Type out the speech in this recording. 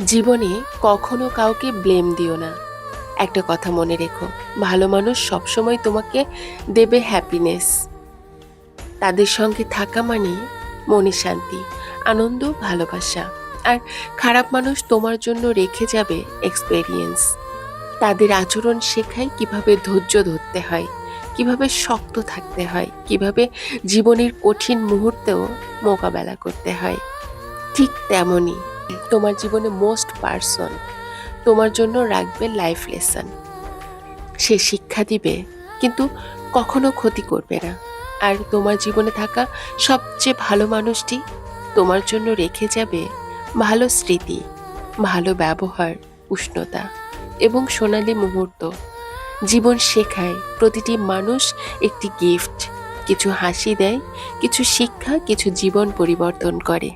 জীবনে কখনো কাউকে ব্লেম দিও না। একটা কথা মনে রেখো, ভালো মানুষ সবসময় তোমাকে দেবে হ্যাপিনেস। তাদের সঙ্গে থাকা মানে মনে শান্তি, আনন্দ, ভালোবাসা। আর খারাপ মানুষ তোমার জন্য রেখে যাবে এক্সপেরিয়েন্স। তাদের আচরণ শেখায় কিভাবে ধৈর্য ধরতে হয়, কিভাবে শক্ত থাকতে হয়, কিভাবে জীবনের কঠিন মুহূর্তেও মোকাবেলা করতে হয়। ঠিক তেমনই তোমার জীবনে মোস্ট পার্সন তোমার জন্য রাখবে লাইফ লেসন। সে শিক্ষা দিবে, কিন্তু কখনো ক্ষতি করবে না। আর তোমার জীবনে থাকা সবচেয়ে ভালো মানুষটি তোমার জন্য রেখে যাবে ভালো স্মৃতি, ভালো ব্যবহার, উষ্ণতা এবং সোনালী মুহূর্ত। জীবন শেখায় প্রতিটি মানুষ একটি গিফট, কিছু হাসি দেয়, কিছু শিক্ষা, কিছু জীবন পরিবর্তন করে।